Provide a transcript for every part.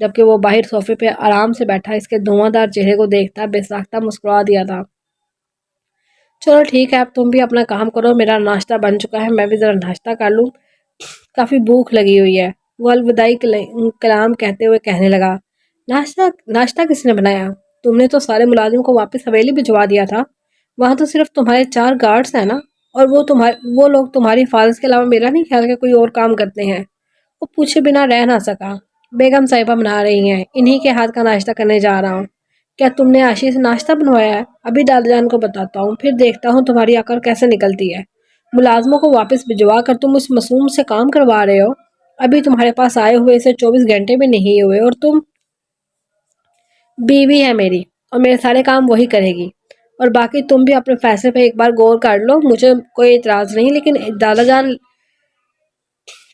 جبکہ وہ باہر صوفے پہ آرام سے بیٹھا اس کے دھواں چہرے کو دیکھتا بے ساختہ مسکرا دیا تھا۔ چلو ٹھیک ہے، اب تم بھی اپنا کام کرو، میرا ناشتہ بن چکا ہے، میں بھی ذرا ناشتہ کر لوں، کافی بھوک لگی ہوئی ہے۔ وہ الوداعی کلام کہتے ہوئے کہنے لگا، ناشتہ ناشتہ کس نے بنایا؟ تم نے تو سارے ملازم کو واپس حویلی بھجوا دیا تھا، وہاں تو صرف تمہارے 4 گارڈز ہیں نا، اور وہ لوگ تمہاری حفاظت کے علاوہ میرا نہیں خیال کہ کوئی اور کام کرتے ہیں۔ وہ پوچھے بنا رہ نہ سکا۔ بیگم صاحبہ بنا رہی ہیں، انہی کے ہاتھ کا ناشتہ کرنے جا رہا ہوں۔ کیا تم نے عاشی سے ناشتہ بنوایا ہے؟ ابھی دادا جان کو بتاتا ہوں، پھر دیکھتا ہوں تمہاری عقل کیسے نکلتی ہے۔ ملازموں کو واپس بھجوا کر تم اس معصوم سے کام کروا رہے ہو؟ ابھی تمہارے پاس آئے ہوئے اسے 24 گھنٹے بھی نہیں ہوئے، اور تم بیوی ہے میری، اور میرے سارے کام وہی کرے گی۔ اور باقی تم بھی اپنے فیصلے پہ ایک بار غور کر لو، مجھے کوئی اعتراض نہیں، لیکن دادا جان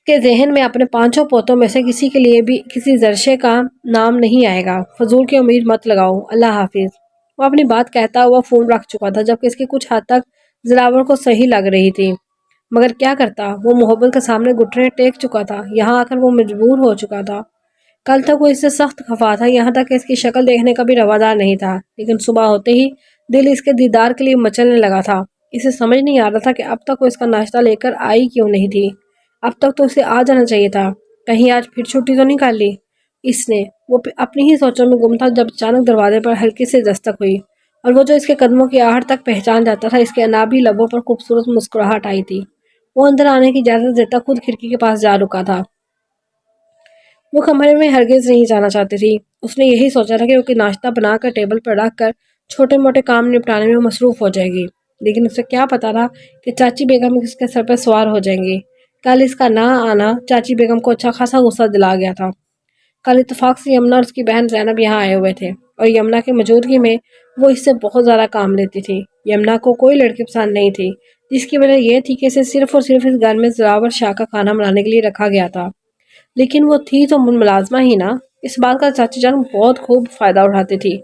کے ذہن میں اپنے 5 پوتوں میں سے کسی کے لیے بھی کسی زرشے کا نام نہیں آئے گا۔ فضول کی امید مت لگاؤ، اللہ حافظ۔ وہ اپنی بات کہتا ہوا فون رکھ چکا تھا، جبکہ اس کی کچھ حد تک زراور کو صحیح لگ رہی تھی، مگر کیا کرتا، وہ محبت کے سامنے گھٹنے ٹیک چکا تھا، یہاں آ کر وہ مجبور ہو چکا تھا۔ کل تک وہ اس سے سخت خفا تھا، یہاں تک کہ اس کی شکل دیکھنے کا بھی روادار نہیں تھا، لیکن صبح ہوتے ہی دل اس کے دیدار کے لیے مچلنے لگا تھا۔ اسے سمجھ نہیں آ رہا تھا کہ اب تک وہ اس کا ناشتہ لے کر آئی کیوں نہیں تھی۔ اب تک تو اسے آ جانا چاہیے تھا، کہیں آج پھر چھٹی تو نہیں کر لی اس نے۔ وہ اپنی ہی سوچوں میں گم تھا جب اچانک دروازے پر ہلکی سے دستک ہوئی، اور وہ جو اس کے قدموں کی آہٹ تک پہچان جاتا تھا، اس کے انابی لبوں پر خوبصورت مسکراہٹ آئی تھی۔ وہ اندر آنے کی اجازت دیتا خود کھڑکی کے پاس جا رکا تھا۔ وہ کمرے میں ہرگز نہیں جانا چاہتی تھی۔ اس نے یہی سوچا تھا کہ وہ ناشتہ بنا کر ٹیبل پر رکھ کر چھوٹے موٹے کام نپٹانے میں مصروف ہو جائے گی، لیکن اسے کیا پتا تھا کہ چاچی بیگم اس کے سر پہ سوار ہو جائیں گی۔ کل اس کا نہ آنا چاچی بیگم کو اچھا خاصا غصہ دلا گیا تھا۔ کل اتفاق سے یمنا اور اس کی بہن زینب یہاں آئے ہوئے تھے، اور یمنا کی موجودگی میں وہ اس سے بہت زیادہ کام لیتی تھی۔ یمنا کو کوئی لڑکی پسند نہیں تھی، جس کی وجہ یہ تھی کہ اسے صرف اور صرف اس گھر میں زراور شاہ کا کھانا بنانے کے لیے رکھا گیا تھا، لیکن وہ تھی تو ملازمہ ہی نا۔ اس بات کا چاچی جان بہت خوب فائدہ اٹھاتی تھی،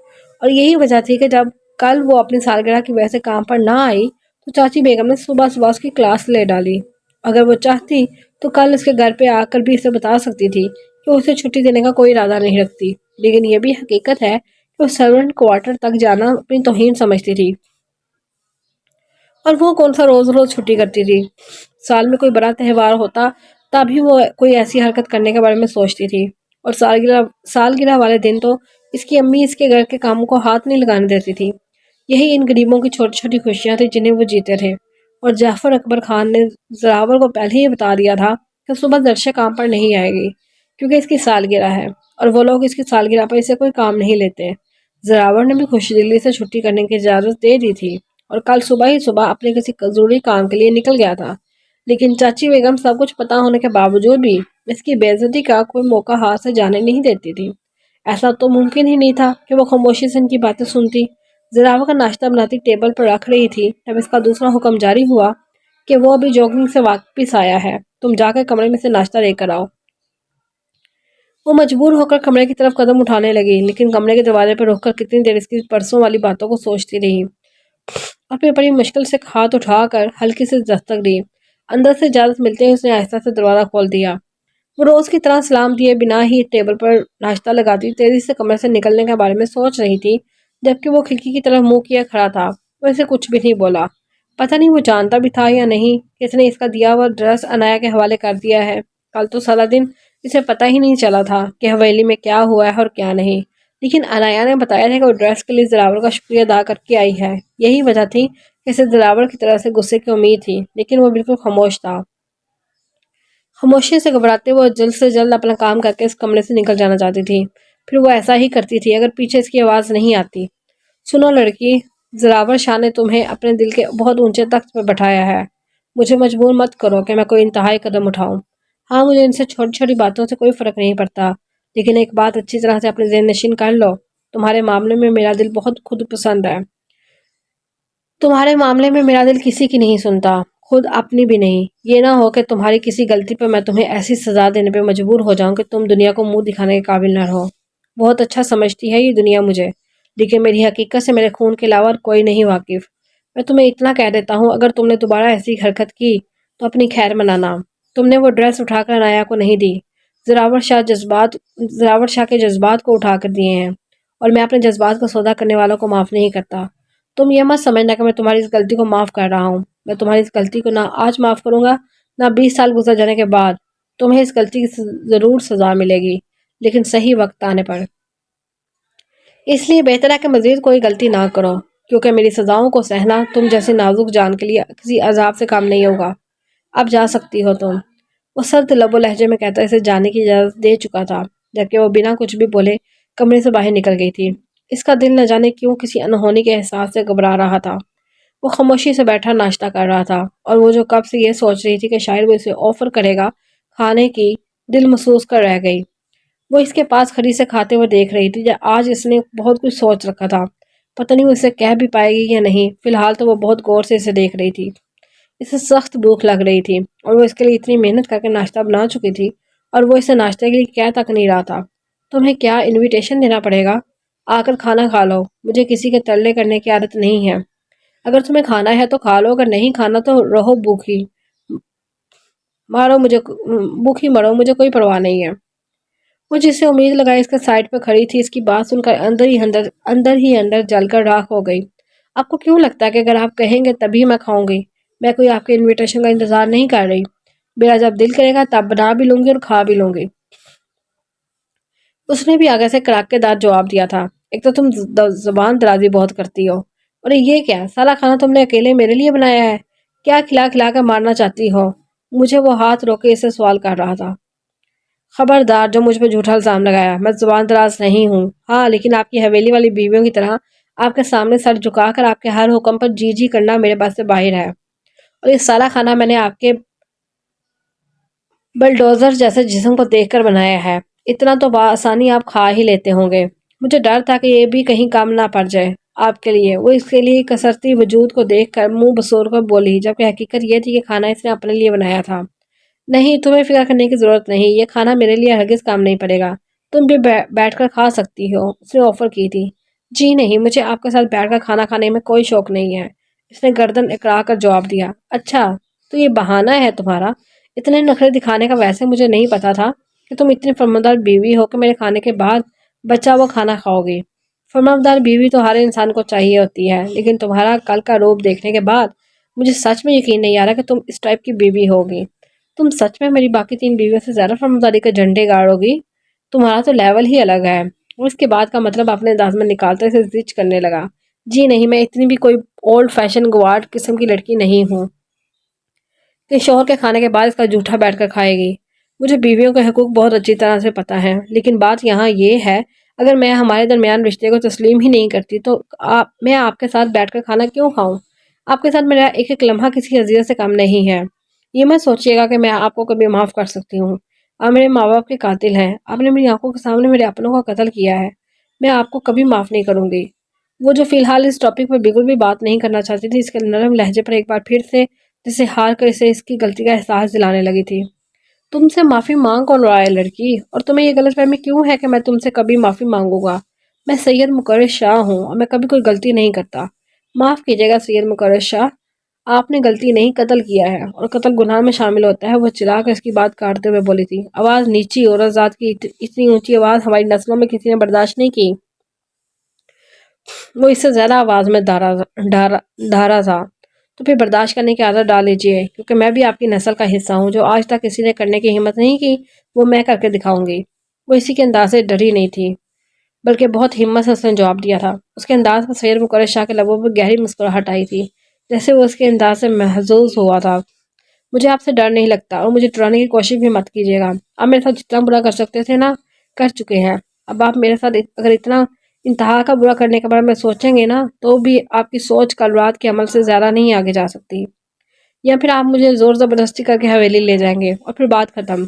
اور یہی وجہ تھی کہ جب کل وہ اپنی سالگرہ کی وجہ سے کام پر نہ آئی تو چاچی بیگم نے صبح صبح اس کی کلاس لے ڈالی۔ اگر وہ چاہتی تو کل اس کے گھر پہ آ کر بھی اسے بتا سکتی تھی کہ اسے چھٹی دینے کا کوئی ارادہ نہیں رکھتی، لیکن یہ بھی حقیقت ہے کہ وہ سرونٹ کوارٹر تک جانا اپنی توہین سمجھتی تھی، اور وہ کون سا روز روز چھٹی کرتی تھی۔ سال میں کوئی بڑا تہوار ہوتا تبھی وہ کوئی ایسی حرکت کرنے کے بارے میں سوچتی تھی، اور سالگرہ والے دن تو اس کی امی اس کے گھر کے کاموں کو ہاتھ نہیں لگانے دیتی تھی۔ یہی ان غریبوں کی چھوٹی چھوٹی خوشیاں تھیں جنہیں وہ جیتے تھے، اور جعفر اکبر خان نے زراور کو پہلے ہی بتا دیا تھا کہ صبح درشے کام پر نہیں آئے گی، کیونکہ اس کی سالگرہ ہے، اور وہ لوگ اس کی سالگرہ پر اسے کوئی کام نہیں لیتے۔ زراور نے بھی خوش دلی سے چھٹی کرنے کی اجازت دے دی تھی، اور کل صبح ہی صبح اپنے کسی ضروری کام کے لیے نکل گیا تھا، لیکن چاچی بیگم سب کچھ پتا ہونے کے باوجود بھی اس کی بے عزتی کا کوئی موقع ہاتھ سے جانے نہیں دیتی تھی۔ ایسا تو ممکن ہی نہیں تھا کہ وہ خاموشی سے ان کی باتیں سنتی۔ زراور کا ناشتہ بناتی ٹیبل پر رکھ رہی تھی تب اس کا دوسرا حکم جاری ہوا کہ وہ ابھی جاگنگ سے واپس آیا ہے، تم جا کر کمرے میں سے ناشتہ لے کر آؤ۔ وہ مجبور ہو کر کمرے کی طرف قدم اٹھانے لگی، لیکن کمرے کے دروازے پر رک کر کتنی دیر اس کی پرسوں والی باتوں کو سوچتی رہی، اور پھر بڑی مشکل سے ہاتھ اٹھا کر ہلکی سے دستک دی۔ اندر سے اجازت ملتے ہی اس نے آہستہ سے دروازہ کھول دیا۔ وہ روز کی طرح سلام دیے بنا ہی ٹیبل پر ناشتہ لگاتی تیزی سے کمرے سے نکلنے کے بارے میں سوچ رہی تھی، جبکہ وہ کھڑکی کی طرف منہ کیے کھڑا تھا۔ وہ اسے کچھ بھی نہیں بولا، پتہ نہیں وہ جانتا بھی تھا یا نہیں کہ اس نے اس کا دیا ہوا ڈریس عنایا کے حوالے کر دیا ہے۔ کل تو سارا دن اسے پتہ ہی نہیں چلا تھا کہ حویلی میں کیا ہوا ہے اور کیا نہیں، لیکن عنایا نے بتایا تھا کہ وہ ڈریس کے لیے زراور کا شکریہ ادا کر کے آئی ہے۔ یہی وجہ تھی کہ اسے زراور کی طرح سے غصے کی امید تھی، لیکن وہ بالکل خاموش تھا۔ خاموشی سے گھبراتے وہ جلد سے جلد اپنا کام کر کے اس کمرے سے نکل جانا چاہتی تھی، پھر وہ ایسا ہی کرتی تھی اگر پیچھے اس کی آواز نہیں آتی۔ سنو لڑکی، زراور شاہ نے تمہیں اپنے دل کے بہت اونچے تخت پہ بٹھایا ہے، مجھے مجبور مت کرو کہ میں کوئی انتہائی قدم اٹھاؤں۔ ہاں، مجھے ان سے چھوٹی چھوٹی باتوں سے کوئی فرق نہیں پڑتا، لیکن ایک بات اچھی طرح سے اپنے ذہن نشین کر لو، تمہارے معاملے میں میرا دل بہت خود پسند ہے۔ تمہارے معاملے میں میرا دل کسی کی نہیں سنتا، خود اپنی بھی نہیں۔ یہ نہ ہو کہ تمہاری کسی غلطی پر میں تمہیں ایسی سزا دینے پہ مجبور ہو جاؤں کہ تم دنیا کو منہ دکھانے کے قابل نہ رہو۔ بہت اچھا سمجھتی ہے یہ دنیا مجھے، لیکن میری حقیقت سے میرے خون کے علاوہ کوئی نہیں واقف۔ میں تمہیں اتنا کہہ دیتا ہوں، اگر تم نے دوبارہ ایسی حرکت کی تو اپنی خیر منانا۔ تم نے وہ ڈریس اٹھا کر عنایا کو نہیں دی، زراور شاہ کے جذبات کو اٹھا کر دیے ہیں، اور میں اپنے جذبات کا سودا کرنے والوں کو معاف نہیں کرتا۔ تم یہ مت سمجھنا کہ میں تمہاری اس غلطی کو معاف کر رہا ہوں۔ میں تمہاری اس غلطی کو نہ آج معاف کروں گا، نہ 20 سال گزر جانے کے بعد۔ تمہیں اس غلطی کی ضرور سزا ملے گی، لیکن صحیح وقت آنے پر۔ اس لیے بہتر ہے کہ مزید کوئی غلطی نہ کرو، کیونکہ میری سزاؤں کو سہنا تم جیسے نازک جان کے لیے کسی عذاب سے کام نہیں ہوگا۔ اب جا سکتی ہو تم۔ وہ سرد لب و لہجے میں کہتا اسے جانے کی اجازت دے چکا تھا، جبکہ وہ بنا کچھ بھی بولے کمرے سے باہر نکل گئی تھی۔ اس کا دل نہ جانے کیوں کسی انہونی کے احساس سے گھبرا رہا تھا۔ وہ خاموشی سے بیٹھا ناشتہ کر رہا تھا، اور وہ جو کب سے یہ سوچ رہی تھی کہ شاید وہ اسے آفر کرے گا کھانے کی، دل محسوس کر رہ گئی۔ وہ اس کے پاس کھڑی سے کھاتے ہوئے دیکھ رہی تھی، آج اس نے بہت کچھ سوچ رکھا تھا۔ پتہ نہیں وہ اسے کہہ بھی پائے گی یا نہیں۔ فی الحال تو وہ بہت غور سے اسے دیکھ رہی تھی۔ اسے سخت بھوک لگ رہی تھی، اور وہ اس کے لیے اتنی محنت کر کے ناشتہ بنا چکی تھی، اور وہ اسے ناشتے کے لیے کہہ تک نہیں رہا تھا۔ تمہیں کیا انویٹیشن دینا پڑے گا؟ آ کر کھانا کھا لو، مجھے کسی کے ترلے کرنے کی عادت نہیں ہے۔ اگر تمہیں کھانا ہے تو کھا لو، اگر نہیں کھانا تو رہو بھوکی مرو، مجھے کوئی پرواہ نہیں ہے۔ وہ جس سے امید لگائے اس کے سائڈ پہ کھڑی تھی، اس کی بات سن کر اندر ہی اندر جل کر راکھ ہو گئی۔ آپ کو کیوں لگتا ہے کہ اگر آپ کہیں گے تبھی میں کھاؤں گی؟ میں کوئی آپ کے انویٹیشن کا انتظار نہیں کر رہی۔ میرا جب دل کرے گا تب بنا بھی لوں گی اور کھا بھی لوں گی۔ اس نے بھی آگے سے کڑاکے دار جواب دیا تھا۔ ایک تو تم زبان درازی بہت کرتی ہو، اور یہ کیا سارا کھانا تم نے اکیلے میرے لیے بنایا ہے؟ کیا کھلا کھلا کر مارنا چاہتی ہو مجھے؟ وہ ہاتھ روکے اسے سوال کر رہا تھا۔ خبردار جو مجھ پہ جھوٹا الزام لگایا، میں زبان دراز نہیں ہوں۔ ہاں، لیکن آپ کی حویلی والی بیویوں کی طرح آپ کے سامنے سر جھکا کر آپ کے ہر حکم پر جی جی کرنا میرے پاس سے باہر ہے، اور یہ سارا کھانا میں نے آپ کے بلڈوزر جیسے جسم کو دیکھ کر بنایا ہے۔ اتنا تو بآسانی آپ کھا ہی لیتے ہوں گے۔ مجھے ڈر تھا کہ یہ بھی کہیں کام نہ پڑ جائے آپ کے لیے۔ وہ اس کے لیے کسرتی وجود کو دیکھ کر منہ بسور کر بولی، جبکہ حقیقت یہ تھی کہ کھانا اس نے اپنے لیے بنایا تھا۔ نہیں، تمہیں فکر کرنے کی ضرورت نہیں، یہ کھانا میرے لیے ہرگز کام نہیں پڑے گا۔ تم بھی بیٹھ کر کھا سکتی ہو، اس نے آفر کی تھی۔ جی نہیں، مجھے آپ کے ساتھ بیٹھ کر کھانا کھانے میں کوئی شوق نہیں ہے، اس نے گردن اکڑا کر جواب دیا۔ اچھا، تو یہ بہانہ ہے تمہارا؟ اتنے نخرے دکھانے کا؟ ویسے مجھے نہیں پتا تھا کہ تم اتنی فرماندار بیوی ہو کہ میرے کھانے کے بعد بچا وہ کھانا کھاؤ گی۔ فرماندار بیوی تو ہر انسان کو چاہیے ہوتی ہے، لیکن تمہارا کل کا روپ دیکھنے کے بعد مجھے سچ میں یقین نہیں آ رہا کہ تم اس ٹائپ کی بیوی ہوگی۔ تم سچ میں میری باقی 3 بیویوں سے زیادہ فرمانداری کے جھنڈے گاڑو گی؟ تمہارا تو لیول ہی الگ ہے۔ اور اس کے بعد کا مطلب اپنے انداز میں نکالتے سے زچ کرنے لگا۔ جی نہیں، میں اتنی بھی کوئی اولڈ فیشن گوارڈ قسم کی لڑکی نہیں ہوں کہ شوہر کے کھانے کے بعد اس کا جھوٹا بیٹھ کر کھائے گی۔ مجھے بیویوں کے حقوق بہت اچھی طرح سے پتہ ہے، لیکن بات یہاں یہ ہے، اگر میں ہمارے درمیان رشتے کو تسلیم ہی نہیں کرتی تو میں آپ کے ساتھ بیٹھ کر کھانا کیوں کھاؤں؟ آپ کے ساتھ میرا ایک ایک لمحہ کسی عزیز سے کم نہیں ہے۔ یہ مت سوچیے گا کہ میں آپ کو کبھی معاف کر سکتی ہوں۔ آپ میرے ماں باپ کے قاتل ہیں، آپ نے میری آنکھوں کے سامنے میرے اپنوں کا قتل کیا ہے، میں آپ کو کبھی معاف نہیں کروں گی۔ وہ جو فی الحال اس ٹاپک پر بالکل بھی بات نہیں کرنا چاہتی تھی، اس کے نرم لہجے پر ایک بار پھر سے جسے ہار کر اسے اس کی غلطی کا احساس دلانے لگی تھی۔ تم سے معافی مانگ کون رہا ہے لڑکی؟ اور تمہیں یہ غلط فہمی کیوں ہے کہ میں تم سے کبھی معافی مانگوں گا؟ میں سید مقرر شاہ ہوں، اور میں کبھی کوئی غلطی نہیں کرتا۔ معاف کیجیے گا سید مقرر شاہ، آپ نے غلطی نہیں قتل کیا ہے، اور قتل گناہ میں شامل ہوتا ہے۔ وہ چلا کر اس کی بات کاٹتے ہوئے بولی تھی۔ آواز نیچی، عورت ذات کی اتنی اونچی آواز ہماری نسلوں میں کسی نے برداشت نہیں کی۔ وہ اس سے زیادہ آواز میں دھارا تھا۔ تو پھر برداشت کرنے کی عادت ڈال لیجیے، کیونکہ میں بھی آپ کی نسل کا حصہ ہوں۔ جو آج تک کسی نے کرنے کی ہمت نہیں کی، وہ میں کر کے دکھاؤں گی۔ وہ اسی کے انداز سے ڈری نہیں تھی، بلکہ بہت ہمت سے اس نے جواب دیا تھا۔ اس کے انداز پر سید مقرر شاہ کے لبوں پر گہری مسکراہٹ آئی تھی، جیسے وہ اس کے انداز سے محظوظ ہوا تھا۔ مجھے آپ سے ڈر نہیں لگتا، اور مجھے ڈرانے کی کوشش بھی مت کیجیے گا۔ آپ میرے ساتھ جتنا برا کر سکتے تھے نا، کر چکے ہیں۔ اب آپ میرے ساتھ اگر اتنا انتہا کا برا کرنے کے بارے میں سوچیں گے نا، تو بھی آپ کی سوچ کل رات کے عمل سے زیادہ نہیں آگے جا سکتی، یا پھر آپ مجھے زور زبردستی کر کے حویلی لے جائیں گے، اور پھر بات ختم۔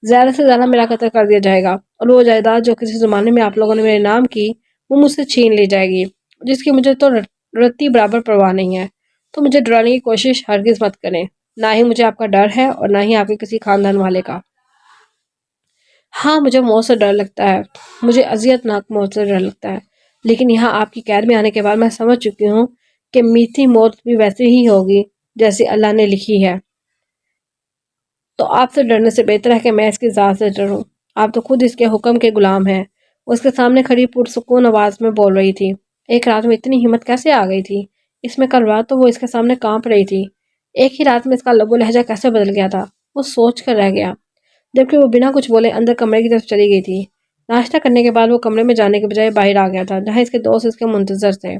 زیادہ سے زیادہ میرا قتل کر دیا جائے گا، اور وہ جائیداد جو کسی زمانے میں آپ لوگوں نے میرے نام کی، وہ مجھ سے چھین لی جائے گی، جس کی مجھے تو رتی برابر پرواہ نہیں ہے۔ تو مجھے ڈرانے کی کوشش ہرگز مت کریں، نہ ہی مجھے آپ کا ڈر ہے، اور نہ ہی آپ کے کسی خاندان والے کا۔ ہاں، مجھے موت سے ڈر لگتا ہے، مجھے اذیت ناک موت سے ڈر لگتا ہے، لیکن یہاں آپ کی قید میں آنے کے بعد میں سمجھ چکی ہوں کہ میٹھی موت بھی ویسے ہی ہوگی جیسی اللہ نے لکھی ہے۔ تو آپ سے ڈرنے سے بہتر ہے کہ میں اس کی ذات سے ڈروں۔ آپ تو خود اس کے حکم کے غلام ہیں۔ اس کے سامنے کھڑی پرسکون آواز میں بول رہی تھی۔ ایک رات میں اتنی ہمت کیسے آ گئی تھی؟ اس میں کل رات تو وہ اس کے سامنے کانپ رہی تھی۔ ایک ہی رات میں اس کا لب و لہجہ کیسے بدل گیا تھا؟ وہ سوچ کر رہ گیا، جبکہ وہ بنا کچھ بولے اندر کمرے کی طرف چلی گئی تھی۔ ناشتہ کرنے کے بعد وہ کمرے میں جانے کے بجائے باہر آ گیا تھا، جہاں اس کے دوست اس کے منتظر تھے۔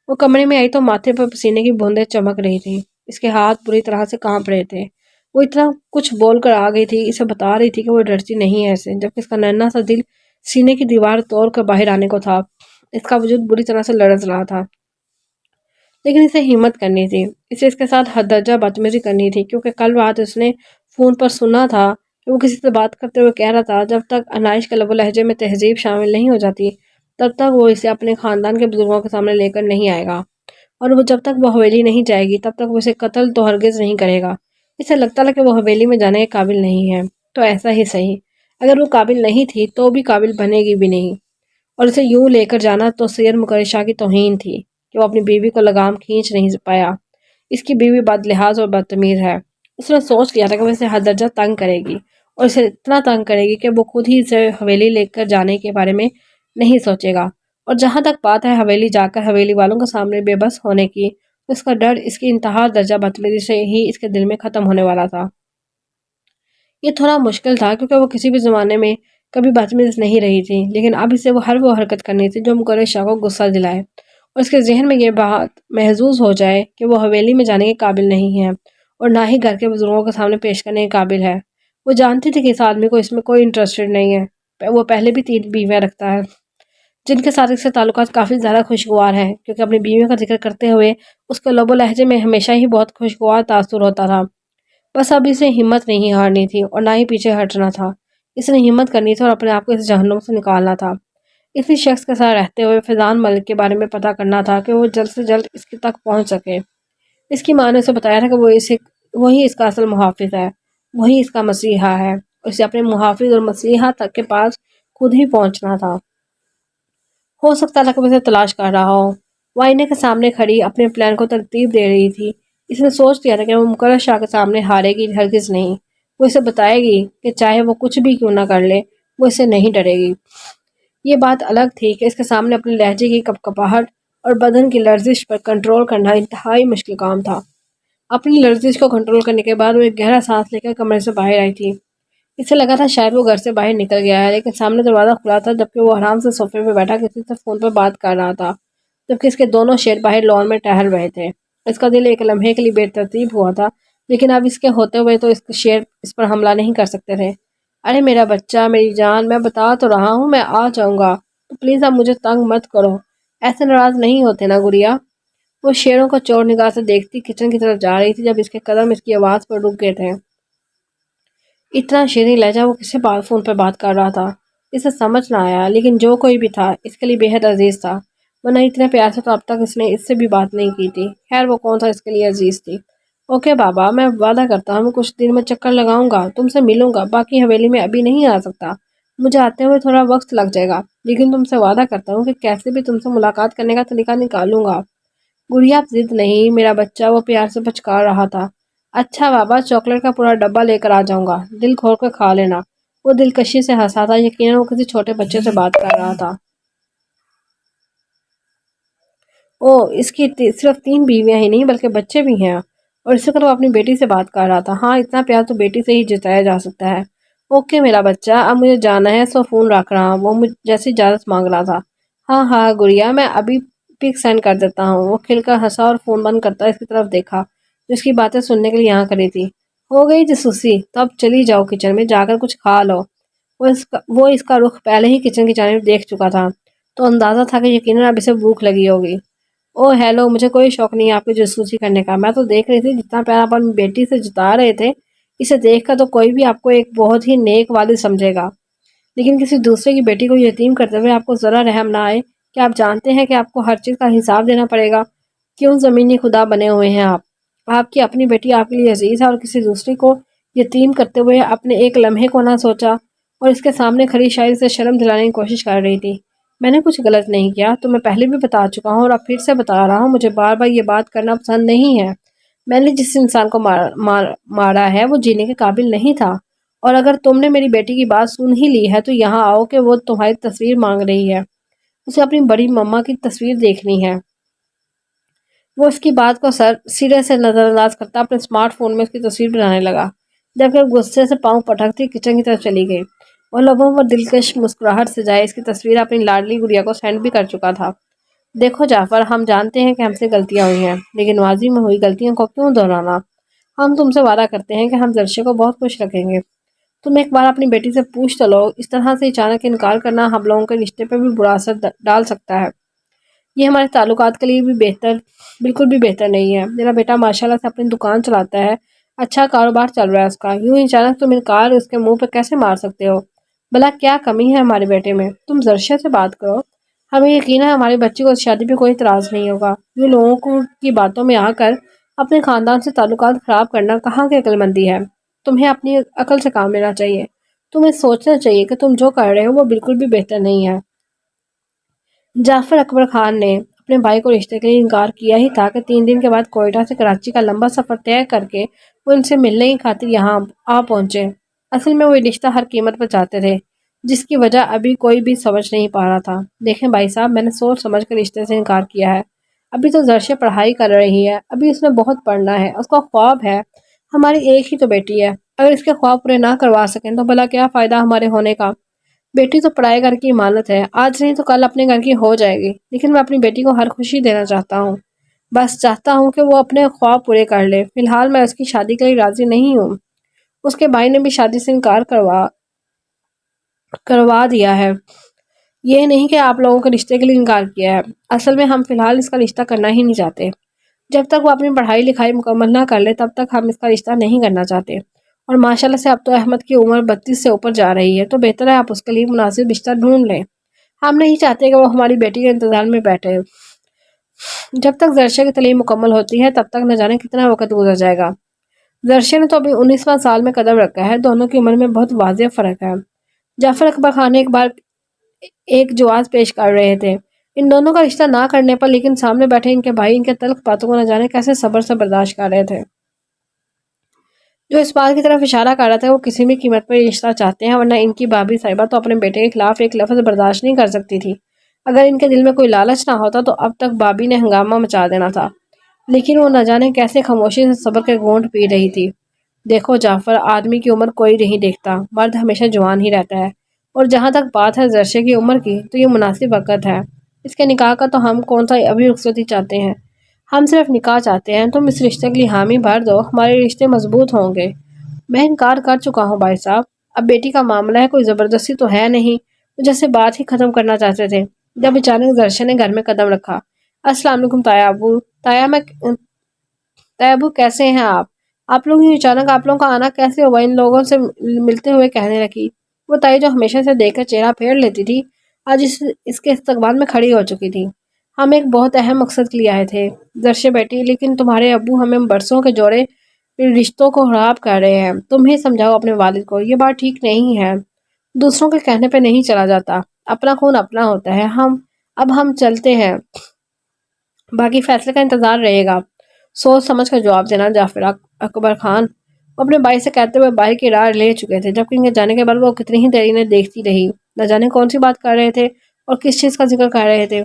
وہ کمرے میں آئی تو ماتھے پر پسینے کی بوندیں چمک رہی تھی، اس کے ہاتھ بری طرح سے کانپ رہے تھے۔ وہ اتنا کچھ بول کر آ گئی تھی، اسے بتا رہی تھی کہ وہ ڈرتی نہیں ہے ایسے، جبکہ اس کا ننھا سا دل سینے کی دیوار توڑ کر باہر آنے کو تھا۔ اس کا وجود بری طرح سے لرز رہا تھا، لیکن اسے ہمت کرنی تھی۔ اسے اس کے ساتھ حد درجہ بدتمیزی کرنی تھی، کیونکہ کل رات اس نے فون پر سنا تھا کہ وہ کسی سے بات کرتے ہوئے کہہ رہا تھا، جب تک انائش کے لب و لہجے میں تہذیب شامل نہیں ہو جاتی تب تک وہ اسے اپنے خاندان کے بزرگوں کے سامنے لے کر نہیں آئے گا، اور وہ جب تک وہ حویلی نہیں جائے گی تب تک وہ اسے قتل تو ہرگز نہیں کرے گا۔ اسے لگتا تھا کہ وہ حویلی میں جانے کے قابل نہیں ہے، تو ایسا ہی صحیح، اگر وہ قابل نہیں تھی تو بھی قابل بنے گی بھی نہیں، اور اسے یوں لے کر جانا تو سید مکرر شاہ کی توہین تھی کہ وہ اپنی بیوی کو لگام کھینچ نہیں پایا۔ اس کی بیوی بد لحاظ اور بدتمیز ہے۔ اس نے سوچ لیا تھا کہ وہ اسے حد درجہ تنگ کرے گی، اور اسے اتنا تنگ کرے گی کہ وہ خود ہی اسے حویلی لے کر جانے کے بارے میں نہیں سوچے گا۔ اور جہاں تک بات ہے حویلی جا کر حویلی والوں کے سامنے بے بس ہونے کی، تو اس کا ڈر اس کی انتہا درجہ بدتمیزی سے ہی اس کے دل میں ختم ہونے والا تھا۔ یہ تھوڑا مشکل تھا، کیونکہ وہ کسی بھی زمانے میں کبھی بدتمیز نہیں رہی تھی، لیکن اب اسے وہ حرکت کرنی تھی جو مکرر شاہ کو غصہ دلائے، اور اس کے ذہن میں یہ بات محظوظ ہو جائے کہ وہ حویلی میں جانے کے قابل نہیں ہے، اور نہ ہی گھر کے بزرگوں کے سامنے پیش کرنے کے قابل ہے۔ وہ جانتی تھی کہ اس آدمی کو اس میں کوئی انٹرسٹڈ نہیں ہے۔ وہ پہلے بھی 3 بیویاں رکھتا ہے، جن کے ساتھ اس کے تعلقات کافی زیادہ خوشگوار ہیں، کیونکہ اپنی بیویوں کا ذکر کرتے ہوئے اس کے لب و لہجے میں ہمیشہ ہی بہت خوشگوار تاثر ہوتا تھا۔ بس اب اسے ہمت نہیں ہارنی تھی، اور نہ ہی پیچھے ہٹنا تھا۔ اس نے ہمت کرنی تھی اور اپنے آپ کو اس جہنم سے نکالنا تھا۔ اسی شخص کے ساتھ رہتے ہوئے فیضان ملک کے بارے میں پتہ کرنا تھا کہ وہ جلد سے جلد اس تک پہنچ سکے۔ اس کی ماں نے اسے بتایا تھا کہ وہی اس کا اصل محافظ ہے، وہی اس کا مسیحا ہے، اور اسے اپنے محافظ اور مسیحا تک کے پاس خود ہی پہنچنا تھا۔ ہو سکتا تھا کہ وہ اسے تلاش کر رہا ہو۔ وہ آئینے کے سامنے کھڑی اپنے پلان کو ترتیب دے رہی تھی۔ اس نے سوچ لیا تھا کہ وہ مکرر شاہ کے سامنے ہارے گی ہرگز نہیں۔ وہ اسے بتائے گی کہ چاہے وہ کچھ بھی کیوں نہ کر لے، وہ اسے نہیں ڈرے گی۔ یہ بات الگ تھی کہ اس کے سامنے اپنے لہجے کی کپکپاہٹ اور بدن کی لرزش پر کنٹرول کرنا انتہائی مشکل کام تھا۔ اپنی لرزش کو کنٹرول کرنے کے بعد وہ ایک گہرا سانس لے کر کمرے سے باہر آئی تھی۔ اسے لگا تھا شاید وہ گھر سے باہر نکل گیا ہے، لیکن سامنے دروازہ کھلا تھا، جبکہ وہ آرام سے صوفے پہ بیٹھا کسی سے فون پر بات کر رہا تھا، جبکہ اس کے دونوں شیر باہر لان میں ٹہل رہے تھے۔ اس کا دل ایک لمحے کے لیے بے ترتیب ہوا تھا، لیکن اب اس کے ہوتے ہوئے تو اس کے شیر اس پر حملہ نہیں کر سکتے تھے۔ ارے میرا بچہ، میری جان، میں بتا تو رہا ہوں میں آ جاؤں گا، تو پلیز اب مجھے تنگ مت کرو۔ ایسے ناراض نہیں ہوتے نا گڑیا۔ وہ شیروں کو چور نگاہ سے دیکھتی کچن کی طرف جا رہی تھی جب اس کے قدم اس کی آواز پر رک گئے تھے۔ اتنا شیریں لہجہ، وہ کس سے فون پر بات کر رہا تھا؟ اسے سمجھ نہ آیا، لیکن جو کوئی بھی تھا اس کے لیے بے حد عزیز تھا، ورنہ اتنے پیار سے تو اب تک اس نے اس سے بھی بات نہیں کی تھی۔ خیر وہ کون تھا اس کے لیے عزیز تھی۔ اوکے بابا، میں وعدہ کرتا ہوں کچھ دن میں چکر لگاؤں گا، تم سے ملوں گا، باقی حویلی میں ابھی نہیں آ سکتا، مجھے آتے ہوئے تھوڑا وقت لگ جائے گا، لیکن تم سے وعدہ کرتا ہوں کہ کیسے بھی تم سے ملاقات کرنے کا طریقہ نکالوں گا۔ گڑیا ضد نہیں میرا بچہ، وہ پیار سے پچکار رہا تھا۔ اچھا بابا، چاکلیٹ کا پورا ڈبہ لے کر آ جاؤں گا، دل کھول کر کھا لینا۔ وہ دلکشی سے ہنسا تھا، یقیناً وہ کسی چھوٹے بچے سے بات کر رہا تھا۔ اس کی صرف 3 بیویاں ہی نہیں بلکہ بچے بھی ہیں، اور اس وقت وہ اپنی بیٹی سے بات کر رہا تھا۔ ہاں، اتنا پیار تو بیٹی سے ہی جتایا جا سکتا ہے۔ اوکے میرا بچہ، اب مجھے جانا ہے، سو فون رکھ رہا ہوں۔ وہ مجھ جیسی اجازت مانگ رہا تھا۔ ہاں ہاں گڑیا، میں ابھی پک سینڈ کر دیتا ہوں۔ وہ کھل کر ہنسا اور فون بند کرتا اس کی طرف دیکھا جو اس کی باتیں سننے کے لیے یہاں کھڑی تھی۔ ہو گئی جاسوسی، تو اب چلی جاؤ کچن میں، جا کر کچھ کھا لو۔ وہ اس کا رخ پہلے ہی کچن کی جانب دیکھ چکا تھا، تو اندازہ تھا کہ یقیناً اب اسے بھوک لگی ہوگی۔ او ہیلو، مجھے کوئی شوق نہیں ہے آپ کی جاسوسی کرنے کا، میں تو دیکھ رہی تھی جتنا پیار آپ اپنی بیٹی سے جتا رہے تھے، اسے دیکھ کر تو کوئی بھی آپ کو ایک بہت ہی نیک والد سمجھے گا، لیکن کسی دوسرے کی بیٹی کو یتیم کرتے ہوئے آپ کو ذرا رحم نہ آئے؟ کیا آپ جانتے ہیں کہ آپ کو ہر چیز کا حساب دینا پڑے گا؟ کیوں زمینی خدا بنے ہوئے ہیں آپ کی اپنی بیٹی آپ کے لیے عزیز ہے، اور کسی دوسری کو یتیم کرتے ہوئے اپنے ایک لمحے کو نہ سوچا، اور اس کے سامنے کھڑی شاعری سے شرم دلانے کی کوشش کر رہی تھی۔ میں نے کچھ غلط نہیں کیا، تو میں پہلے بھی بتا چکا ہوں اور اب پھر سے بتا رہا ہوں، مجھے بار بار یہ بات کرنا پسند نہیں ہے۔ میں نے جس انسان کو مارا ہے وہ جینے کے قابل نہیں تھا، اور اگر تم نے میری بیٹی کی بات سن ہی لی ہے تو یہاں آؤ کہ وہ تمہاری تصویر مانگ رہی ہے، اسے اپنی بڑی مما کی تصویر دیکھنی ہے۔ وہ اس کی بات کو سرے سے نظر انداز کرتا اپنے اسمارٹ فون میں اس کی تصویر بنانے لگا، جبکہ غصے سے پاؤں پٹکتی کچن کی طرف چلی گئی۔ اور لبوں پر دلکش مسکراہٹ سے جائے اس کی تصویر اپنی لاڈلی گڑیا کو سینڈ بھی کر چکا تھا۔ دیکھو جعفر، ہم جانتے ہیں کہ ہم سے غلطیاں ہوئی ہیں، لیکن ماضی میں ہوئی غلطیوں کو کیوں دہرانا؟ ہم تم سے وعدہ کرتے ہیں کہ ہم درشے کو بہت خوش رکھیں گے۔ تم ایک بار اپنی بیٹی سے پوچھ تو لو، اس طرح سے اچانک انکار کرنا ہم لوگوں کے رشتے پہ بھی برا اثر ڈال سکتا ہے۔ یہ ہمارے تعلقات کے لیے بھی بالکل بھی بہتر نہیں ہے۔ میرا بیٹا ماشاءاللہ سے اپنی دکان چلاتا ہے، اچھا کاروبار چل رہا ہے اس کا، یوں اچانک تم انکار اس کے منہ پہ کیسے مار سکتے ہو؟ بھلا کیا کمی ہے ہمارے بیٹے میں؟ تم درشے سے بات کرو، ہمیں یقین ہے ہماری بچی کو اس شادی پہ کوئی اعتراض نہیں ہوگا۔ یہ لوگوں کی باتوں میں آ کر اپنے خاندان سے تعلقات خراب کرنا کہاں کی عقل مندی ہے؟ تمہیں اپنی عقل سے کام لینا چاہیے، تمہیں سوچنا چاہیے کہ تم جو کر رہے ہو وہ بالکل بھی بہتر نہیں ہے۔ جعفر اکبر خان نے اپنے بھائی کو رشتے کے لیے انکار کیا ہی تھا کہ 3 دن کے بعد کوئٹہ سے کراچی کا لمبا سفر طے کر کے وہ ان سے ملنے کی خاطر یہاں آ پہنچے۔ اصل میں وہ رشتہ ہر قیمت پر چاہتے تھے، جس کی وجہ ابھی کوئی بھی سمجھ نہیں پا رہا تھا۔ دیکھیں بھائی صاحب، میں نے سوچ سمجھ کر رشتے سے انکار کیا ہے۔ ابھی تو درشے پڑھائی کر رہی ہے، ابھی اس نے بہت پڑھنا ہے، اس کا خواب ہے، ہماری ایک ہی تو بیٹی ہے، اگر اس کے خواب پورے نہ کروا سکیں تو بھلا کیا فائدہ ہمارے ہونے کا؟ بیٹی تو پرائے گھر کی امانت ہے، آج نہیں تو کل اپنے گھر کی ہو جائے گی، لیکن میں اپنی بیٹی کو ہر خوشی دینا چاہتا ہوں، بس چاہتا ہوں کہ وہ اپنے خواب پورے کر لے۔ فی الحال میں اس کی شادی کے لیے راضی نہیں ہوں۔ اس کے بھائی نے بھی شادی سے انکار کروا دیا ہے۔ یہ نہیں کہ آپ لوگوں کے رشتے کے لیے انکار کیا ہے، اصل میں ہم فی الحال اس کا رشتہ کرنا ہی نہیں چاہتے۔ جب تک وہ اپنی پڑھائی لکھائی مکمل نہ کر لے تب تک ہم اس کا رشتہ نہیں کرنا چاہتے، اور ماشاءاللہ سے اب تو احمد کی عمر 32 سے اوپر جا رہی ہے، تو بہتر ہے آپ اس کے لیے مناسب رشتہ ڈھونڈ لیں۔ ہم نہیں چاہتے کہ وہ ہماری بیٹی کے انتظار میں بیٹھے۔ جب تک درشے کی تعلیم مکمل ہوتی ہے تب تک نہ جانے کتنا وقت گزر جائے گا۔ درشے نے تو ابھی 19واں سال میں قدم رکھا ہے، دونوں کی عمر میں بہت واضح فرق ہے۔ جعفر اکبر خان ایک بار ایک جواز پیش کر رہے تھے ان دونوں کا رشتہ نہ کرنے پر، لیکن سامنے بیٹھے ان کے بھائی ان کے تلخ باتوں کو نہ جانے کیسے صبر سے برداشت کر رہے تھے۔ جو اس بات کی طرف اشارہ کر رہا تھا وہ کسی بھی قیمت پر یہ رشتہ چاہتے ہیں، ورنہ ان کی بابی صاحبہ تو اپنے بیٹے کے خلاف ایک لفظ برداشت نہیں کر سکتی تھی۔ اگر ان کے دل میں کوئی لالچ نہ ہوتا تو اب تک بابی نے ہنگامہ مچا دینا تھا، لیکن وہ نہ جانے کیسے خاموشی سے صبر کے گھونٹ پی رہی تھی۔ دیکھو جعفر، آدمی کی عمر کوئی نہیں دیکھتا، مرد ہمیشہ جوان ہی رہتا ہے، اور جہاں تک بات ہے درشے کی عمر کی تو یہ مناسب وقت ہے، اس کے نکاح کا تو ہم کون سا ابھی رخصتی چاہتے ہیں، ہم صرف نکاح چاہتے ہیں، تم اس رشتے کے لیے حامی بھر دو، ہمارے رشتے مضبوط ہوں گے۔ میں انکار کر چکا ہوں بھائی صاحب، اب بیٹی کا معاملہ ہے، کوئی زبردستی تو ہے نہیں، جیسے بات ہی ختم کرنا چاہتے تھے جب اچانک درشن نے گھر میں قدم رکھا۔ السلام علیکم تایا ابو۔ تایا ابو کیسے ہیں آپ لوگ یوں اچانک آپ لوگوں کا آنا کیسے ہوا؟ ان لوگوں سے ملتے ہوئے کہنے لگی۔ وہ تائی جو ہمیشہ سے دیکھ کر چہرہ پھیر لیتی تھی آج اس کے استقبال میں کھڑی ہو چکی تھی۔ ہم ایک بہت اہم مقصد کے لیے آئے تھے درشے بیٹی، لیکن تمہارے ابو ہمیں برسوں کے جوڑے رشتوں کو خراب کر رہے ہیں، تم ہی سمجھاؤ اپنے والد کو، یہ بات ٹھیک نہیں ہے، دوسروں کے کہنے پہ نہیں چلا جاتا، اپنا خون اپنا ہوتا ہے۔ اب ہم چلتے ہیں، باقی فیصلے کا انتظار رہے گا۔ سوچ سمجھ کر جواب دینا جعفر اکبر خان، وہ اپنے بھائی سے کہتے ہوئے باہر کی راہ لے چکے تھے، جبکہ ان کے جانے کے بعد وہ کتنی ہی دیر انہیں دیکھتی رہی، نہ جانے کون سی بات کر رہے تھے اور کس چیز کا ذکر کر رہے تھے۔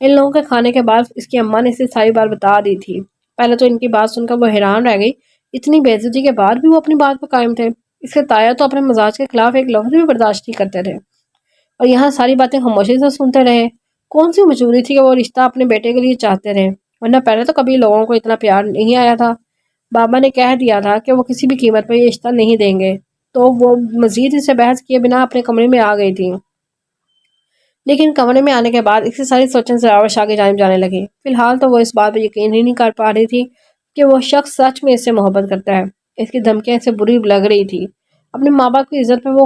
ان لوگوں کے کھانے کے بعد اس کی اماں نے اسے ساری بات بتا دی تھی۔ پہلے تو ان کی بات سن کر وہ حیران رہ گئی، اتنی بے عزتی کے بعد بھی وہ اپنی بات پہ قائم تھے۔ اس کے تایا تو اپنے مزاج کے خلاف ایک لفظ بھی برداشت نہیں کرتے تھے، اور یہاں ساری باتیں خاموشی سے سنتے رہے۔ کون سی مجبوری تھی کہ وہ رشتہ اپنے بیٹے کے لیے چاہتے رہے، ورنہ پہلے تو کبھی لوگوں کو اتنا پیار نہیں آیا تھا۔ بابا نے کہہ دیا تھا کہ وہ کسی بھی قیمت پر یہ رشتہ نہیں دیں گے، تو وہ مزید اسے بحث کیے بنا اپنے کمرے میں آ گئی تھی۔ لیکن کمرے میں آنے کے بعد اس کی ساری سوچیں راوش آگے جانب جانے لگی۔ فی الحال تو وہ اس بات پہ یقین ہی نہیں کر پا رہی تھی کہ وہ شخص سچ میں اس سے محبت کرتا ہے۔ اس کی دھمکیاں اسے بری لگ رہی تھی، اپنے ماں باپ کی عزت پہ وہ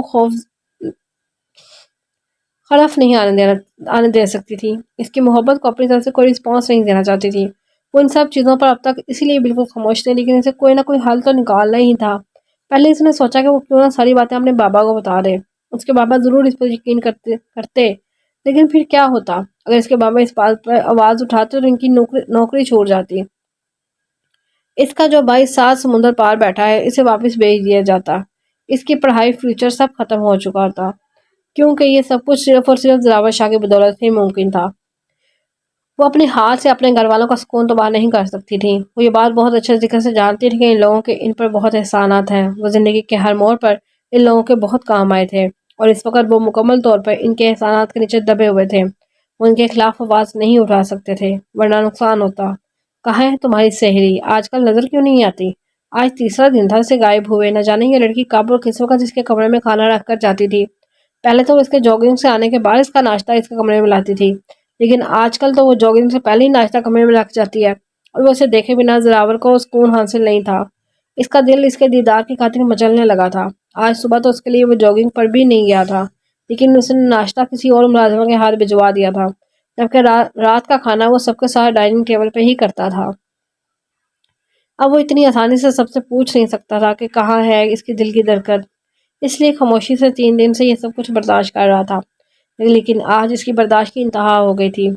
خرف نہیں آنے دے سکتی تھی، اس کی محبت کو اپنی طرف سے کوئی رسپانس نہیں دینا چاہتی تھی۔ وہ ان سب چیزوں پر اب تک اسی لیے بالکل خاموش تھے، لیکن اسے کوئی نہ کوئی حل تو نکالنا ہی تھا۔ پہلے اس نے سوچا کہ وہ کیوں نہ ساری باتیں اپنے بابا کو بتا دے، اس کے بابا ضرور اس پر یقین کرتے، لیکن پھر کیا ہوتا اگر اس کے بابا اس بات پر آواز اٹھاتے اور ان کی نوکری چھوٹ جاتی؟ اس کا جو بھائی 7 سمندر پار بیٹھا ہے اسے واپس بھیج دیا جاتا، اس کی پڑھائی، فیوچر سب ختم ہو چکا تھا، کیونکہ یہ سب کچھ صرف اور صرف دلاور شاہ کی بدولت ہی ممکن تھا۔ وہ اپنے ہاتھ سے اپنے گھر والوں کا سکون تباہ نہیں کر سکتی تھی۔ وہ یہ بات بہت اچھے طریقے سے جانتی تھی کہ ان لوگوں کے ان پر بہت احسانات ہیں۔ وہ زندگی کے ہر موڑ پر ان لوگوں کے بہت کام آئے تھے، اور اس وقت وہ مکمل طور پر ان کے احسانات کے نیچے دبے ہوئے تھے۔ وہ ان کے خلاف آواز نہیں اٹھا سکتے تھے، ورنہ نقصان ہوتا۔ کہاں ہے تمہاری سہیلی؟ آج کل نظر کیوں نہیں آتی؟ آج تیسرا دن تھا اسے غائب ہوئے۔ نہ جانے یہ لڑکی کب اور کس وقت اس کے کمرے میں کھانا رکھ کر جاتی تھی۔ پہلے تو وہ اس کے جاگنگ سے آنے کے بعد اس کا ناشتہ اس کے کمرے میں لاتی تھی، لیکن آج کل تو وہ جاگنگ سے پہلے ہی ناشتہ کمرے میں رکھ جاتی ہے، اور وہ اسے دیکھے بنا زراور کو سکون حاصل نہیں تھا۔ اس کا دل اس کے دیدار کی خاطر مچلنے لگا تھا۔ آج صبح تو اس کے لیے وہ جاگنگ پر بھی نہیں گیا تھا، لیکن اس نے ناشتہ کسی اور ملازمہ کے ہاتھ بھجوا دیا تھا، جبکہ رات کا کھانا وہ سب کے ساتھ ڈائننگ ٹیبل پہ ہی کرتا تھا۔ اب وہ اتنی آسانی سے سب سے پوچھ نہیں سکتا تھا کہ کہاں ہے اس کی دل کی دھڑکن، اس لیے خاموشی سے 3 دن سے یہ سب کچھ برداشت کر رہا تھا، لیکن آج اس کی برداشت کی انتہا ہو گئی تھی۔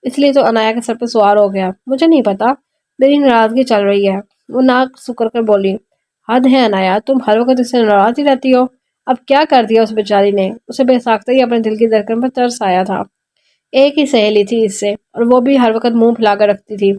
اس لیے تو انایا کے سر پہ سوار ہو گیا۔ مجھے نہیں پتا، میری ناراضگی چل رہی ہے، وہ ناک سکر کر بولی۔ حد ہے انایا، تم ہر وقت اس سے ناراض ہی رہتی ہو۔ اب کیا کر دیا اس بیچاری نے؟ اسے بے ساختہ ہی اپنے دل کی دھڑکن پر ترس آیا تھا۔ ایک ہی سہیلی تھی اس سے، اور وہ بھی ہر وقت منہ پھیلا کر رکھتی تھی۔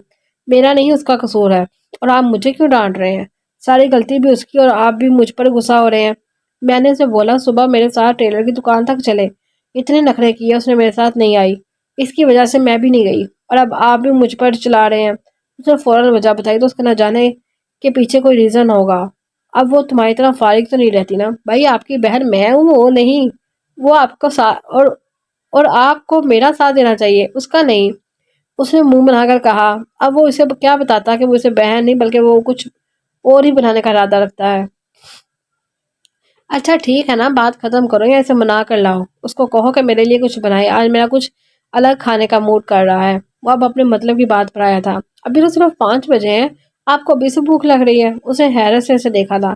میرا نہیں، اس کا قصور ہے، اور آپ مجھے کیوں ڈانٹ رہے ہیں؟ ساری غلطی بھی اس کی، اور آپ بھی مجھ پر غصہ ہو رہے ہیں۔ میں نے اسے بولا صبح میرے ساتھ ٹیلر کی دکان تک چلے، اتنے نخرے کیے، اس نے میرے ساتھ نہیں آئی، اس کی وجہ سے میں بھی نہیں گئی، اور اب آپ بھی مجھ پر چلا رہے ہیں۔ اس نے فوراً وجہ بتائی، تو اس کے نہ جانے کے پیچھے کوئی ریزن ہوگا۔ اب وہ تمہاری طرح فارغ تو نہیں رہتی نا؟ بھائی آپ کی بہن میں ہوں، وہ نہیں۔ وہ آپ کو اور آپ کو میرا ساتھ دینا چاہیے، اس کا نہیں، اس نے منہ بنا کر کہا۔ اب وہ اسے کیا بتاتا کہ وہ اسے بہن نہیں بلکہ وہ کچھ اور ہی بنانے کا ارادہ رکھتا ہے۔ اچھا ٹھیک ہے نا، بات ختم کرو یا اسے منا کر لاؤ، اس کو کہو کہ میرے لیے کچھ بنائے، آج میرا کچھ الگ کھانے کا موڈ کر رہا ہے۔ وہ اب اپنے مطلب کی بات پر آیا تھا۔ ابھی تو صرف 5 بجے ہیں، آپ کو ابھی سے بھوک لگ رہی ہے؟ اسے حیرت سے اسے دیکھا تھا۔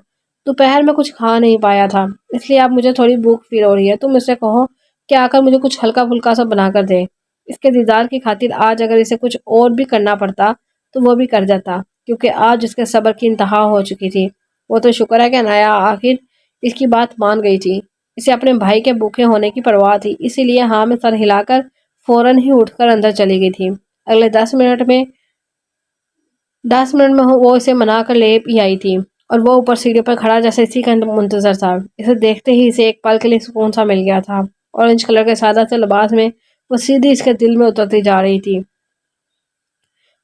دوپہر میں کچھ کھا نہیں پایا تھا، اس لیے اب مجھے تھوڑی بھوک فیل ہو رہی ہے، تم اسے کہو کہ آ کر مجھے کچھ ہلکا پھلکا سا بنا کر دے۔ اس کے دیدار کی خاطر آج اگر اسے کچھ اور بھی کرنا پڑتا تو وہ بھی کر جاتا، کیونکہ آج اس کے صبر کی انتہا ہو چکی تھی۔ وہ تو شکر ہے کہ انایا آخر اس کی بات مان گئی تھی۔ اسے اپنے بھائی کے بھوکے ہونے کی پرواہ تھی، اسی لیے ہاں میں سر ہلا کر فوراً ہی اٹھ کر اندر چلی گئی تھی۔ اگلے 10 منٹ میں وہ اسے منا کر لے بھی آئی تھی، اور وہ اوپر سیڑھی پر کھڑا جیسے اسی کا منتظر تھا۔ اسے دیکھتے ہی اسے ایک پل کے لیے سکون سا مل گیا تھا۔ اورنج کلر کے سادہ سے لباس میں وہ سیدھی اس کے دل میں اترتی جا رہی تھی۔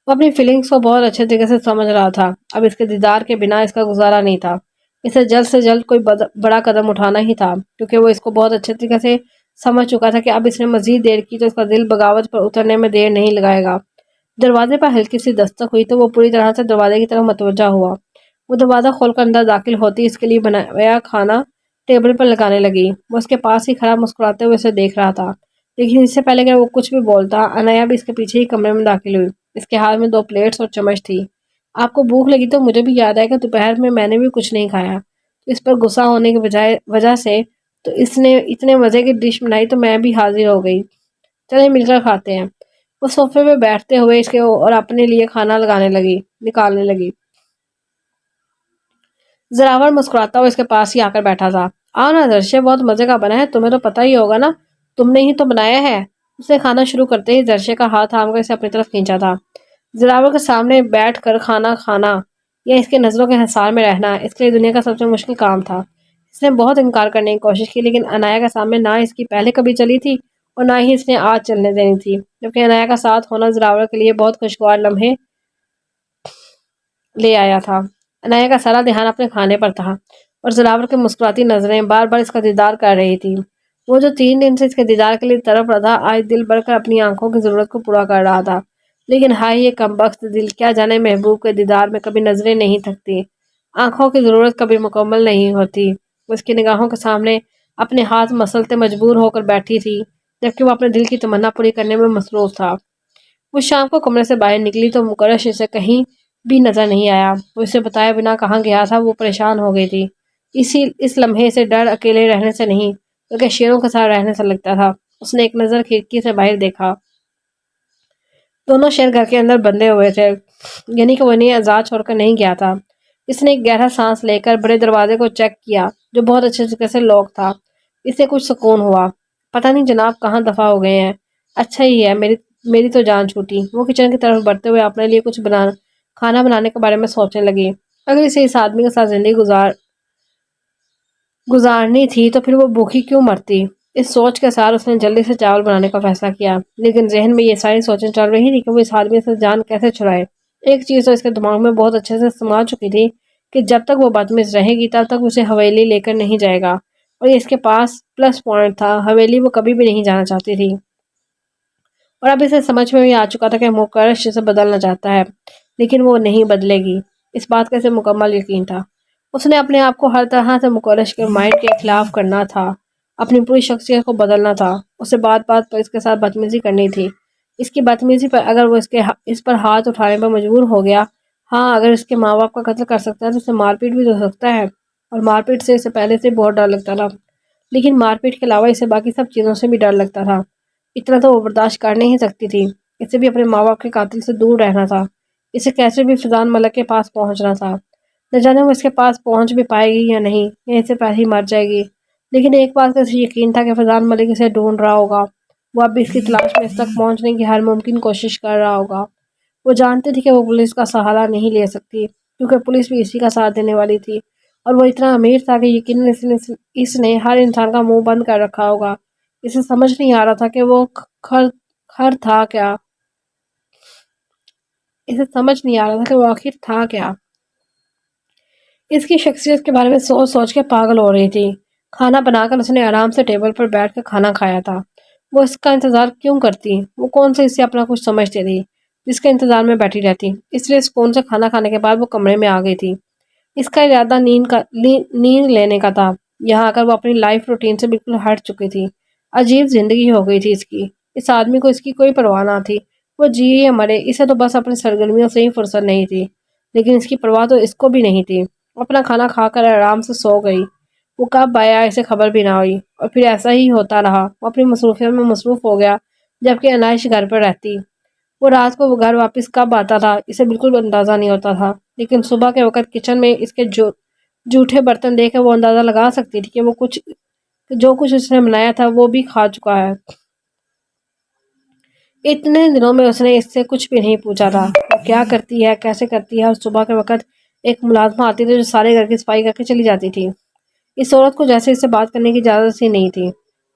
وہ اپنی فیلنگز کو بہت اچھے طریقے سے سمجھ رہا تھا۔ اب اس کے دیدار کے بنا اس کا گزارا نہیں تھا۔ اسے جلد سے جلد کوئی بڑا قدم اٹھانا ہی تھا، کیونکہ وہ اس کو بہت اچھے طریقے سے سمجھ چکا تھا کہ اب اس نے مزید دیر کی تو اس کا دل بغاوت پر اترنے میں دیر نہیں لگائے گا۔ دروازے پر ہلکی سی دستک ہوئی تو وہ پوری طرح سے دروازے کی طرف متوجہ ہوا۔ وہ دروازہ کھول کر اندر داخل ہوتی اس کے لیے بنایا کھانا ٹیبل پر لگانے لگی۔ وہ اس کے پاس ہی کھڑا مسکراتے ہوئے اسے دیکھ رہا تھا، لیکن اس سے پہلے کہ وہ کچھ بھی بولتا، انایا بھی اس کے پیچھے ہی کمرے میں داخل ہوئی۔ اس کے ہاتھ میں 2 پلیٹس اور چمچ تھی۔ آپ کو بھوک لگی تو مجھے بھی یاد ہے کہ دوپہر میں نے بھی کچھ نہیں کھایا۔ اس پر غصہ ہونے کی وجہ سے تو اس نے اتنے مزے کی ڈش بنائی تو میں بھی حاضر ہو گئی، چلیں مل کر کھاتے ہیں۔ وہ صوفے پہ بیٹھتے ہوئے اس کے اور اپنے لیے کھانا نکالنے لگی۔ زراور مسکراتا ہوا اس کے پاس ہی آ کر بیٹھا تھا۔ آؤ نا درشے، بہت مزے کا بنا ہے، تمہیں تو پتہ ہی ہوگا نا، تم نے ہی تو بنایا ہے۔ اس نے کھانا شروع کرتے ہی درشے کا ہاتھ تھام کر اسے اپنی طرف کھینچا تھا۔ زراور کے سامنے بیٹھ کر کھانا کھانا یا اس کے نظروں کے حصار میں رہنا اس کے لیے دنیا کا سب سے مشکل کام تھا۔ اس نے بہت انکار کرنے کی کوشش کی، لیکن انایا کے سامنے نہ اس کی پہلے کبھی چلی تھی اور نہ ہی اس نے آج چلنے دینی تھی، جبکہ انایا کا ساتھ ہونا زراور کے لیے بہت خوشگوار لمحے لے آیا تھا۔ انایا کا سارا دھیان اپنے کھانے پر تھا، اور زراور کی مسکراتی نظریں بار بار اس کا دیدار کر رہی تھی۔ وہ جو 3 دن سے اس کے دیدار کے لیے تڑپ رہا تھا، آج دل بڑھ کر اپنی آنکھوں کی ضرورت کو پورا کر رہا تھا۔ لیکن ہائے یہ کمبخت دل، کیا جانے محبوب کے دیدار میں کبھی نظریں نہیں تھکتی، آنکھوں کی ضرورت کبھی مکمل نہیں ہوتی۔ وہ اس کی نگاہوں کے سامنے اپنے ہاتھ مسلتے مجبور ہو کر بیٹھی تھی، جبکہ وہ اپنے دل کی تمنا پوری کرنے میں مصروف تھا۔ وہ شام کو کمرے سے باہر نکلی تو مکرش اسے کہیں بھی نظر نہیں آیا۔ وہ اسے بتائے بنا کہاں گیا تھا، وہ پریشان ہو گئی تھی۔ اس لمحے سے ڈر اکیلے رہنے سے نہیں بلکہ شیروں کے ساتھ رہنے سے لگتا تھا۔ اس نے ایک نظر کھڑکی سے باہر دیکھا۔ دونوں شیر گھر کے اندر بندھے ہوئے تھے، یعنی کہ وہ انہیں آزاد چھوڑ کر نہیں گیا تھا۔ اس نے ایک گہرا سانس لے کر بڑے دروازے کو چیک کیا جو بہت اچھے طریقے سے لاک تھا۔ اسے کچھ سکون ہوا۔ پتہ نہیں جناب کہاں دفع ہو گئے ہیں۔ اچھا ہی ہے، میری تو جان چھوٹی۔ وہ کچن کی طرف بڑھتے ہوئے اپنے لیے کچھ کھانا بنانے کے بارے میں سوچنے لگی۔ اگر اسے اس آدمی کے ساتھ زندگی گزارنی تھی تو پھر وہ بھوکی کیوں مرتی؟ اس سوچ کے ساتھ اس نے جلدی سے چاول بنانے کا فیصلہ کیا، لیکن ذہن میں یہ ساری سوچیں چل رہی تھی کہ وہ اس آدمی سے جان کیسے چھڑائے۔ ایک چیز تو اس کے دماغ میں بہت اچھے سے سما چکی تھی کہ جب تک وہ بدتمیز رہے گی تب تک اسے حویلی لے کر نہیں جائے گا، اور یہ اس کے پاس پلس پوائنٹ تھا۔ حویلی وہ کبھی بھی نہیں جانا چاہتی تھی، اور اب اسے سمجھ میں بھی آ چکا تھا کہ مکرش اسے بدلنا چاہتا ہے، لیکن وہ نہیں بدلے گی، اس بات کا اسے مکمل یقین تھا۔ اس نے اپنے آپ کو ہر طرح سے مکرش کے مائنڈ کے خلاف کرنا تھا، اپنی پوری شخصیت کو بدلنا تھا۔ اسے بات بات پر اس کے ساتھ بدتمیزی کرنی تھی۔ اس کی بدتمیزی پر اگر وہ اس پر ہاتھ اٹھانے پر مجبور ہو گیا، ہاں اگر اس کے ماں باپ کا قتل کر سکتا ہے تو اسے مار پیٹ بھی ہو سکتا ہے، اور مار پیٹ سے اسے پہلے سے بہت ڈر لگتا تھا، لیکن مار پیٹ کے علاوہ اسے باقی سب چیزوں سے بھی ڈر لگتا تھا۔ اتنا تو وہ برداشت کر نہیں سکتی تھی، اسے بھی اپنے ماں باپ کے قاتل سے دور رہنا تھا، اسے کیسے بھی فضان ملک کے پاس پہنچنا تھا۔ نہ جانے وہ اس کے پاس پہنچ بھی پائے گی یا نہیں، یا اسے پہلے ہی مر جائے گی، لیکن ایک بات کا اسے یقین تھا کہ فضان ملک اسے ڈھونڈ رہا ہوگا، وہ اب بھی اس کی تلاش میں اس تک پہنچنے کی ہر ممکن کوشش کر رہا ہوگا۔ وہ جانتی تھی کہ وہ پولیس کا سہارا نہیں لے سکتی، کیونکہ پولیس بھی اسی کا ساتھ دینے والی تھی، اور وہ اتنا امیر تھا کہ یقیناً اس نے ہر انسان کا منہ بند کر رکھا ہوگا۔ اسے سمجھ نہیں آ رہا تھا کہ وہ خر تھا کیا، اسے سمجھ نہیں آ رہا تھا کہ وہ آخر تھا کیا۔ اس کی شخصیت کے بارے میں سوچ سوچ کے پاگل ہو رہی تھی۔ کھانا بنا کر اس نے آرام سے ٹیبل پر بیٹھ کر کھانا کھایا تھا۔ وہ اس کا انتظار کیوں کرتی؟ وہ کون سے اسے اپنا کچھ سمجھتی تھی جس کے انتظار میں بیٹھی رہتی؟ اس لیے سکون سے کھانا کھانے کے بعد وہ کمرے میں آ گئی تھی۔ اس کا ارادہ نیند لینے کا تھا۔ یہاں آ کر وہ اپنی لائف روٹین سے بالکل ہٹ چکی تھی۔ عجیب زندگی ہو گئی تھی اس کی۔ اس آدمی کو اس کی کوئی پرواہ نہ تھی، وہ جیے یا مرے، اسے تو بس اپنی سرگرمیوں سے ہی فرصت نہیں تھی، لیکن اس کی پرواہ تو اس کو بھی نہیں تھی۔ اپنا کھانا کھا کر آرام سے سو گئی۔ وہ کب آیا اسے خبر بھی نہ ہوئی، اور پھر ایسا ہی ہوتا رہا۔ وہ اپنی مصروفیت میں مصروف ہو گیا، جبکہ عنائش گھر پر رہتی۔ وہ رات کو گھر واپس کب آتا تھا اسے بالکل اندازہ نہیں ہوتا تھا، لیکن صبح کے وقت کچن میں اس کے جھوٹے برتن دیکھ کر وہ اندازہ لگا سکتی تھی کہ وہ جو کچھ اس نے بنایا تھا وہ بھی کھا چکا ہے۔ اتنے دنوں میں اس نے اس سے کچھ بھی نہیں پوچھا تھا، وہ کیا کرتی ہے، کیسے کرتی ہے، اور صبح کے وقت ایک ملازمہ آتی تھی جو سارے گھر کی صفائی کر کے چلی جاتی تھی۔ اس عورت کو جیسے اس سے بات کرنے کی اجازت ہی نہیں تھی،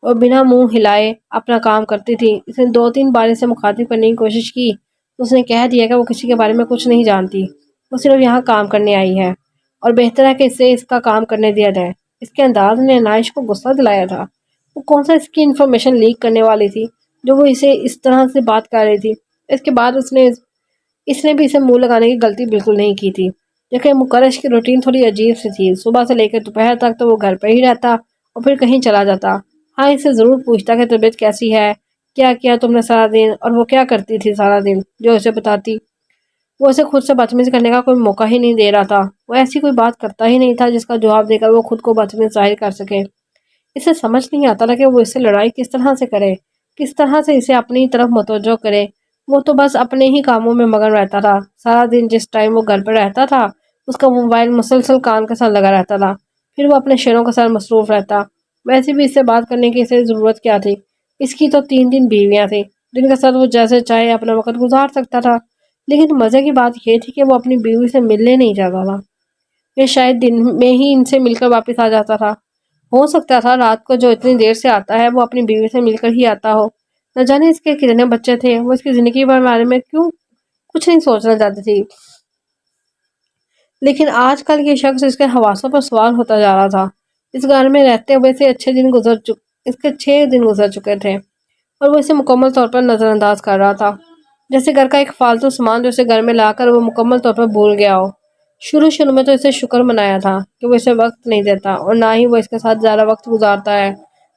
اور بنا منہ ہلائے اپنا کام کرتی تھی۔ اس نے 2-3 بار اسے مخاطب کرنے کی کوشش کی تو اس نے کہہ دیا کہ وہ کسی کے بارے میں کچھ نہیں جانتی، وہ صرف یہاں کام کرنے آئی ہے، اور بہتر ہے کہ اسے اس کا کام کرنے دیا جائے۔ اس کے انداز نے عنائش کو غصہ دلایا تھا۔ وہ کون سا اس کی انفارمیشن لیک کرنے والی تھی جو وہ اسے اس طرح سے بات کر رہی تھی؟ اس کے بعد اس نے بھی اسے منہ لگانے کی غلطی بالکل نہیں کی تھی، لیکن مکرش کی روٹین تھوڑی عجیب سی تھی۔ صبح سے لے کر دوپہر تک تو وہ گھر پہ ہی رہتا اور پھر کہیں چلا جاتا۔ ہاں اسے ضرور پوچھتا کہ طبیعت کیسی ہے، کیا کیا تم نے سارا دن، اور وہ کیا کرتی تھی سارا دن، جو اسے بتاتی۔ وہ اسے خود سے بدتمیزی کرنے کا کوئی موقع ہی نہیں دے رہا تھا، وہ ایسی کوئی بات کرتا ہی نہیں تھا جس کا جواب دے کر وہ خود کو بدتمیز ظاہر کر سکے۔ اسے سمجھ نہیں آتا تھا کہ وہ اس سے لڑائی کس طرح سے کرے، کس طرح سے اسے اپنی طرف متوجہ کرے۔ وہ تو بس اپنے ہی کاموں میں مگن رہتا تھا سارا دن۔ جس ٹائم وہ گھر پر رہتا تھا اس کا موبائل مسلسل کان کے ساتھ لگا رہتا تھا، پھر وہ اپنے شیروں کے ساتھ مصروف رہتا۔ ویسے بھی اس سے بات کرنے کی اسے ضرورت کیا تھی؟ اس کی تو 3 بیویاں تھیں جن کے ساتھ وہ جیسے چاہے اپنا وقت گزار سکتا تھا، لیکن مزے کی بات یہ تھی کہ وہ اپنی بیوی سے ملنے نہیں جاتا تھا، یہ شاید دن میں ہی ان سے مل کر واپس آ جاتا تھا۔ ہو سکتا تھا رات کو جو اتنی دیر سے آتا ہے وہ اپنی بیوی سے مل کر ہی آتا ہو۔ نہ جانے اس کے کتنے بچے تھے، وہ اس کی زندگی کے بارے میں کیوں کچھ نہیں سوچنا چاہتی تھی، لیکن آج کل یہ شخص اس کے حواسوں پر سوار ہوتا جا رہا تھا۔ اس گھر میں رہتے ہوئے سے اس کے 6 دن گزر چکے تھے، اور وہ اسے مکمل طور پر نظر انداز کر رہا تھا، جیسے گھر کا ایک فالتو سامان جو اسے گھر میں لا کر وہ مکمل طور پر بھول گیا ہو۔ شروع میں تو اسے شکر منایا تھا کہ وہ اسے وقت نہیں دیتا، اور نہ ہی وہ اس کے ساتھ زیادہ وقت گزارتا ہے،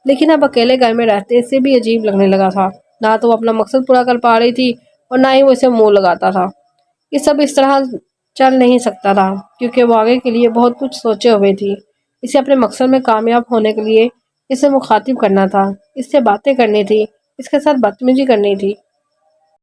لیکن اب اکیلے گھر میں رہتے اسے بھی عجیب لگنے لگا تھا۔ نہ تو وہ اپنا مقصد پورا کر پا رہی تھی، اور نہ ہی وہ اسے منہ لگاتا تھا۔ یہ سب اس طرح چل نہیں سکتا تھا، کیونکہ وہ آگے کے لیے بہت کچھ سوچے ہوئے تھی۔ اسے اپنے مقصد میں کامیاب ہونے کے لیے اسے مخاطب کرنا تھا، اس سے باتیں کرنی تھی، اس کے ساتھ بدتمیزی کرنی تھی،